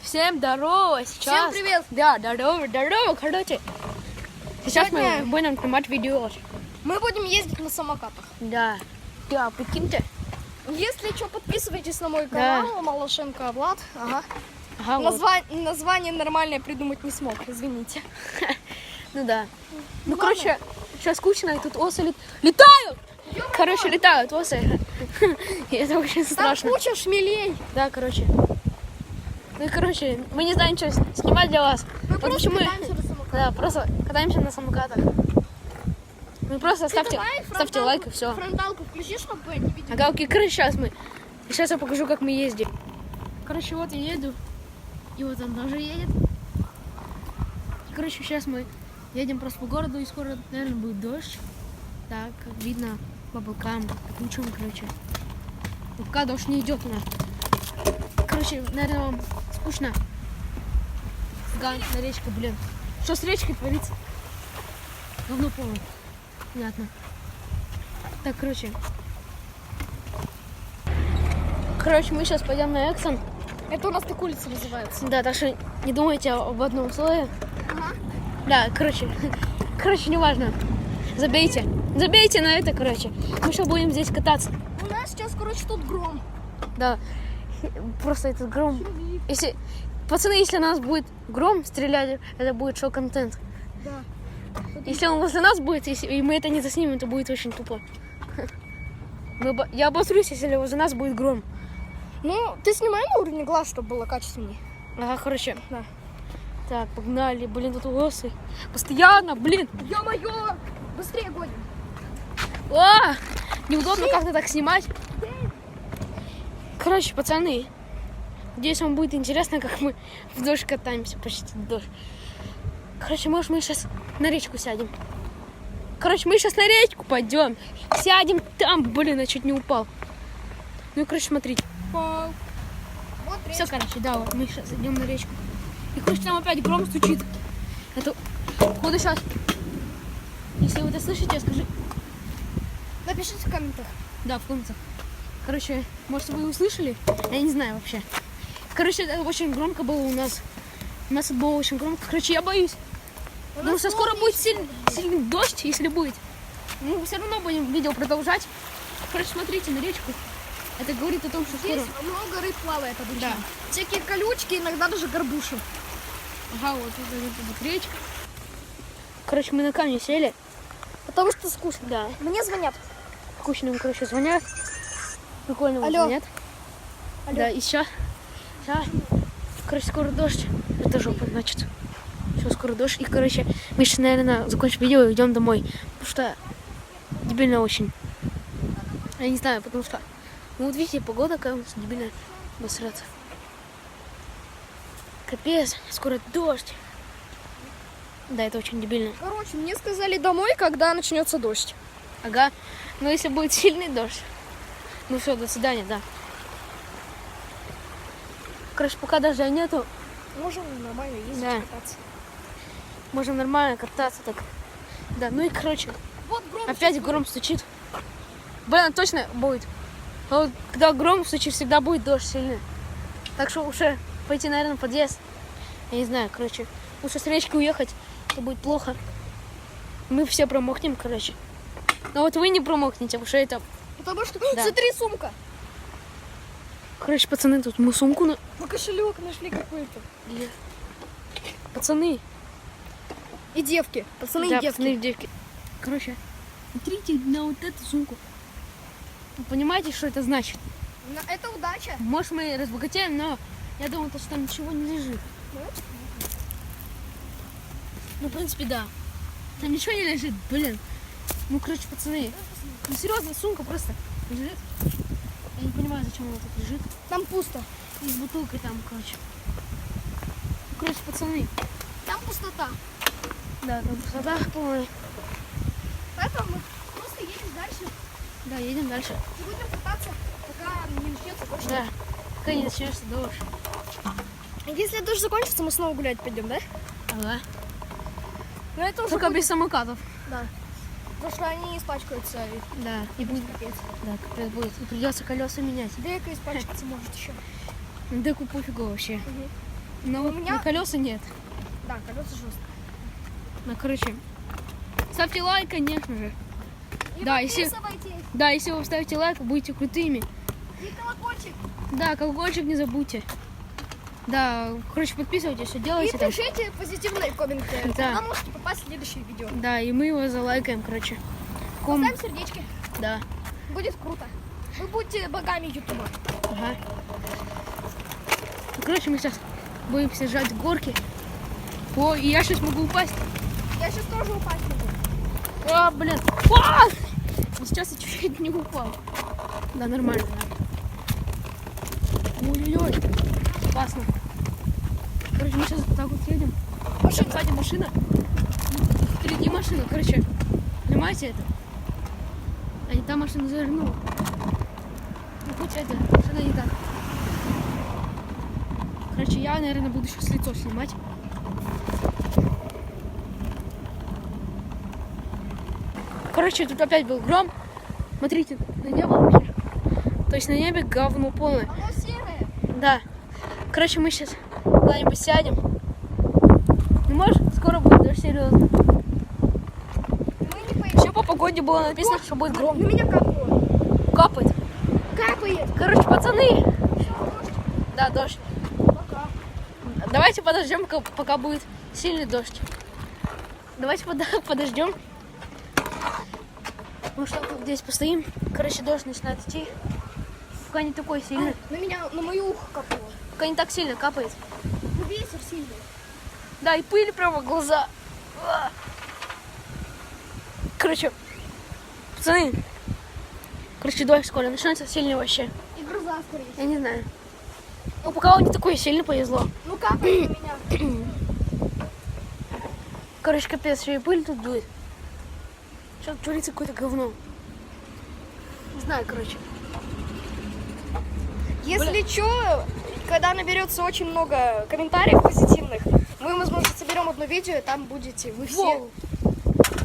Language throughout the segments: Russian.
Всем здорово, сейчас... Всем привет! Да, здорово, короче. Сейчас мы будем снимать видео. Мы будем ездить на самокатах. Да, прикиньте. Если что, подписывайтесь на мой канал, Малашенко Влад. Ага. Название нормальное придумать не смог, извините. Ну да. Ну, короче, сейчас скучно, и тут осы летают! Короче, летают осы. И это очень страшно. Там куча шмелей. Да, короче. Ну и, короче, мы не знаем, что снимать для вас. Мы просто катаемся на самокатах. Да, просто катаемся на самокатах. Ну просто ставьте лайк и все. Фронталку включи, чтобы не видели. Ага, окей, короче, сейчас я покажу, как мы ездим. Короче, вот я еду, и вот он тоже едет. Короче, сейчас мы едем просто по городу, и скоро, наверное, будет дождь. Так, видно по облакам, ничего, короче. Но пока дождь не идет у нас. Короче, наверное, вам скучно. На речке, блин. Что с речкой творится? Говно полное. Понятно. Так, короче, мы сейчас пойдем на Эксон. Это у нас так улица называется. Да, так что не думайте об одном слое. Ага. Да, короче, неважно. Забейте на это, короче. Мы сейчас будем здесь кататься. У нас сейчас, тут гром. Да, просто этот гром. Пацаны, если нас будет гром стрелять, это будет шоу-контент. Да. Если он возле нас будет, и мы это не заснимем, это будет очень тупо. Я обосрусь, если возле нас будет гром. Ну, ты снимай на уровне глаз, чтобы было качественнее. Ага, короче. Да. Так, погнали. Блин, тут осы. Постоянно, блин. Ё-моё! Быстрее гоним. О! Неудобно как-то так снимать. Короче, пацаны, надеюсь, вам будет интересно, как мы в дождь катаемся, почти в дождь. Короче, может, мы сейчас на речку сядем. Мы сейчас на речку пойдем. Сядем там, блин, я чуть не упал. Ну, короче, смотрите. Вот Все, короче, да, вот мы сейчас идем на речку. И, короче, там опять гром стучит. Это, походу, сейчас. Если вы это слышите, скажи. Напишите в комментах. Да, в комментах. Короче, может, вы услышали? Я не знаю вообще. Короче, это очень громко было у нас. У нас это было очень громко. Короче, я боюсь. Потому что скоро будет сильный дождь, если будет. Мы все равно будем видео продолжать. Короче, смотрите на речку. Это говорит о том, что скоро... Здесь много рыб плавает обычно. Да. Всякие колючки, иногда даже горбуши. Ага, вот это речка. Короче, мы на камне сели. Потому что скучно. Да. Мне звонят. Скучно им, короче, звонят. Прикольно Алло. звонят. Алло. Да, и сейчас. Короче, скоро дождь. Это жопа, значит. Все, скоро дождь. И, короче, мы сейчас, наверное, закончим видео и идем домой. Потому что дебильно очень. Я не знаю, потому что... Ну, вот видите, погода какая у нас дебильная. Обосраться. Капец, скоро дождь. Да, это очень дебильно. Короче, мне сказали домой, когда начнется дождь. Ага. Но если будет сильный дождь. Ну все, до свидания, да. Короче, пока дождя нету. Можем нормально ездить, Да. кататься. Можем нормально кататься так. Да, ну и короче, Вот гром. опять гром стучит. Блин, точно будет. А вот когда гром стучит, всегда будет дождь сильный. Так что уже пойти, наверное, в подъезд. Я не знаю, короче. Лучше с речки уехать, то будет плохо. Мы все промокнем, короче. Но вот вы не промокнете, потому что это... Потому что... Да. Смотри, сумка. Короче, пацаны, тут мы сумку... Мы кошелек нашли какой-то. Пацаны. И девки. Пацаны Да, и девки. пацаны и девки. Короче, смотрите на вот эту сумку. Вы понимаете, что это значит? Это удача. Может, мы разбогатеем, но я думаю, что там ничего не лежит. Ну, в принципе, да. Там ничего не лежит, блин. Ну, короче, пацаны. Ну, серьезно, сумка просто лежит. Я не понимаю, зачем она тут лежит. Там пусто. И с бутылкой там, короче. Ну, короче, пацаны. Там пустота. Да, там пустота полная. Поэтому мы просто едем дальше. Да, едем дальше. И будем кататься, пока не начнется дождь. Да, пока не начнется дождь. Если дождь закончится, мы снова гулять пойдем, да? Ага. Но это уже Только будет... без самокатов. Да. Потому что они испачкаются. Да, и будет Капец. Да, капец будет. И придется колеса менять. Дека испачкаться может еще. Деку пофигу вообще. Но У меня- на колеса нет. Да, колеса жесткие. Ну, короче, ставьте лайк, конечно же. И Да, если- подписывайтесь. Да, если вы ставите лайк, вы будете крутыми. И колокольчик. Да, колокольчик не забудьте. Да, короче, подписывайтесь, все И делайте там. пишите позитивные комменты. Да. Тогда можете попасть в следующее видео. Да, и мы его залайкаем, короче. Поставим сердечки. Да. Будет круто. Вы будете богами ютуба. Ага. Ну, короче, мы сейчас будем съезжать с горки. О, и я сейчас могу упасть. Я сейчас тоже упасть могу. А, блин. А! Вот сейчас я чуть-чуть не упал. Да, нормально. Ой-ой-ой. Опасно. Короче, мы сейчас вот так вот едем. Машина. Сзади машина. Впереди машина. Короче, понимаете это? А не та машина завернула. Ну, хоть это, машина не так. Короче, я, наверное, буду сейчас лицо снимать. Короче, тут опять был гром. Смотрите, на небо вообще. То есть на небе говно полное. Оно серое. Да. Короче, мы сейчас куда-нибудь сядем. Ну, может, скоро будет дождь, серьезно. Мы не поедем. Все по погоде было написано, что будет гром. На меня капает. Капает. Капает. Короче, пацаны. Всё, дождь. Да, дождь. Пока. Давайте подождем, пока будет сильный дождь. Давайте подождем. Ну что, тут здесь постоим. Короче, дождь начинает идти. Пока не такой сильный. На меня, на мою ухо капало. Пока не так сильно капает. Ну, ветер сильный. Да, и пыль прямо в глаза. А. Короче, пацаны. Короче, дождь скоро начнется сильный вообще. И гроза, скорее всего. Я не знаю. Ну, пока он не такой сильно повезло. Ну, капает на меня. Короче, капец, еще и пыль тут дует. Сейчас творится какое-то говно. Не знаю, короче. Если что, когда наберется очень много комментариев позитивных, мы, возможно, соберем одно видео, и там будете вы все. Воу.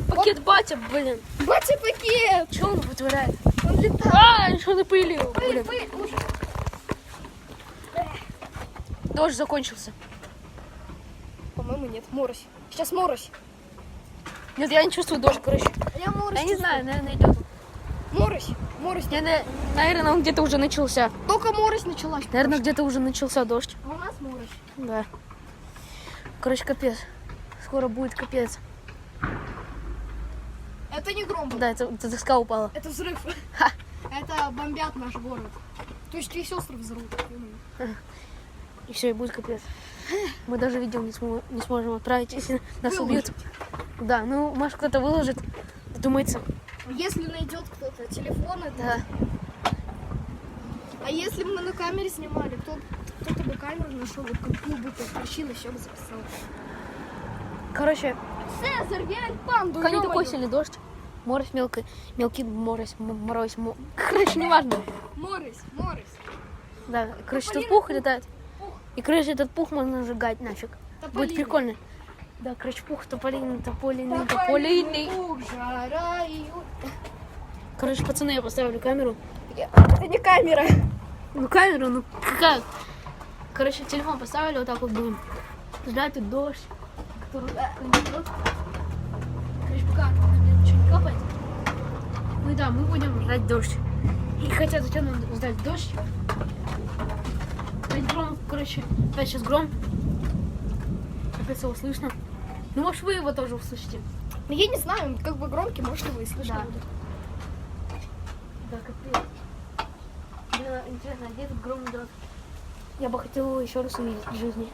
Пакет батя, блин. Батя пакет! Что он вытворяет? Он летает. А, что напылил, Пыль, блин. пыль, ужас. Дождь закончился. По-моему, нет. Морось. Сейчас морось. Нет, я не чувствую дождь, короче. Я морось. Я не чувствую. знаю, наверное, идет. Морось. Морось. Наверное, он где-то уже начался. Только морось началась. Наверное, где-то уже начался дождь. А у нас морось. Да. Короче, капец. Скоро будет капец. Это не гром был. Да, это доска упала. Это взрыв. Ха. Это бомбят наш город. То есть весь остров взорвут. И все, и будет капец. Мы даже видео не сможем отправить, если нас убьют. Да, ну, может, кто-то выложит, думается. Если найдет кто-то телефон, это... Да. А если бы мы на камере снимали, кто-то бы камеру нашел, вот как бы включил и все бы записал. Короче, Цезарь, я панду, пока не ё-моё. такой сильный дождь. Морось мелкий морось, морось. Короче, неважно. Морось. Да, короче, тут Тополиный пух пух. летает. И, короче, этот пух можно сжигать нафиг. Будет Тополиный. прикольно. Да, короче, пух тополиный. Пух, жара и... Короче, пацаны, я поставлю камеру. Это не камера. Ну, камеру, ну какая? Короче, телефон поставили, вот так вот будем ждать тут дождь, который идет. Короче, пока на меня ничего не капает. Ну да, мы будем ждать дождь. И хотя зачем нам ждать дождь? Опять гром, короче, опять сейчас гром. Опять его слышно. Ну, может, вы его тоже услышите. Ну, я не знаю, он как бы громкий, может, его и слышно Да. будет. Да, капец. Блин, интересно, а где этот гром идет? Я бы хотела его еще раз увидеть в жизни.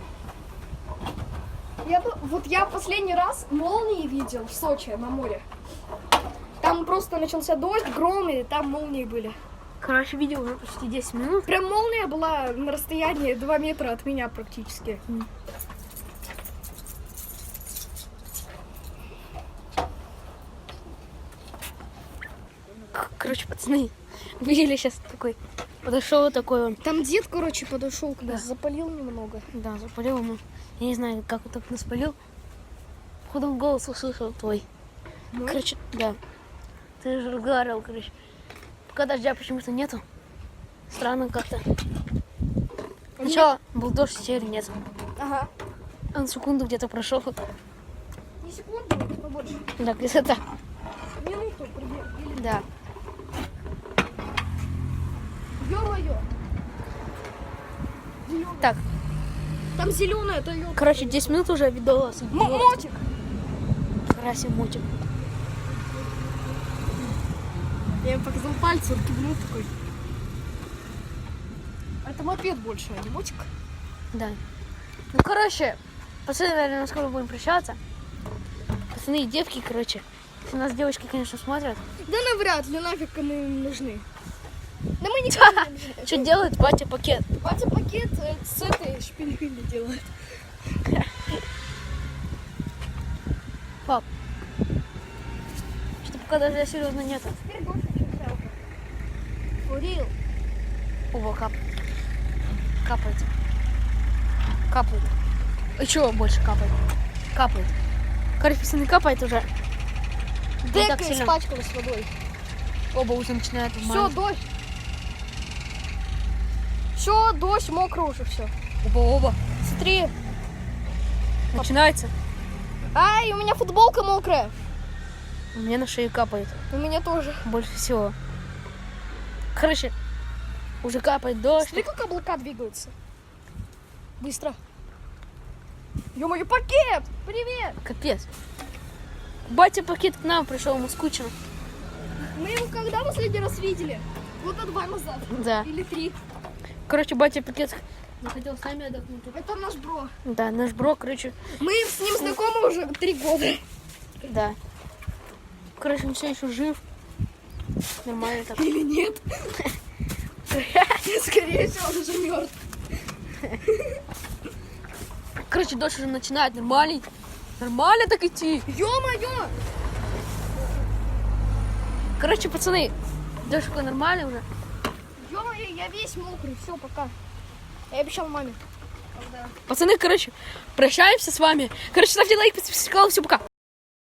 Я последний раз молнии видел в Сочи на море. Там просто начался дождь, гром, и там молнии были. Короче, видео уже почти 10 минут. Прям молния была на расстоянии 2 метра от меня практически. Короче, пацаны, видели сейчас такой, подошел такой он. Там дед, короче, подошел к нас, Да. запалил немного. Да, запалил ему. Я не знаю, как он так нас спалил. Походу, он голос услышал твой. Мой? Короче, да. Ты же разговаривал, короче. Пока дождя почему-то нету. Странно как-то. Сначала был дождь, теперь нет. Ага. Он секунду где-то прошел. Не секунду, побольше. Да, красота. Минуту примерно. Да. Ё-моё. Так, Там зеленая Toyota. короче, 10 минут уже видос. Мотик. Красив мотик. Я им показал пальцы, он кивнул такой. Это мопед больше, а не мотик. Да. Ну, короче, пацаны, наверное, скоро будем прощаться. Пацаны и девки, короче. Если нас девочки, конечно, смотрят. Да навряд ли, нафиг мы им нужны. Да мы никому не нужны. Что делает батя пакет? Батя пакет с этой шпилькой делает. Пап. Что пока даже серьезно нету. Теперь дождь начался. Курил. Ого, капает. Капает. Капает. Еще больше капает. Капает. Короче, пацаны, капает уже. Не Дека так сильно. испачкалась водой. Оба уже начинают Все, дождь. Все, дождь, мокро уже все. Оба. Смотри. Начинается. Ай, у меня футболка мокрая. У меня на шею капает. У меня тоже. Больше всего. Короче, уже капает дождь. Смотри, как облака двигаются. Быстро. Ё-моё, пакет! Привет! Капец. Батя пакет к нам пришел, ему скучно. Мы его когда последний раз видели? Года 2 назад. Да. Или 3. Короче, батя пакет захотел с нами отдохнуть. Это наш бро. Да, наш бро, короче, Мы с ним знакомы уже 3 года. да. Короче, он все еще жив. Нормально так. Или нет? Скорее всего, он уже мертв. Короче, дождь уже начинает нормально. Нормально так идти. Ё-моё! Короче, пацаны, дождь такой нормальный уже. Ё-моё, я весь мокрый. Все, пока. Я обещал маме. Пацаны, короче, прощаемся с вами. Короче, ставьте лайк, подписывайтесь на канал. Все, пока.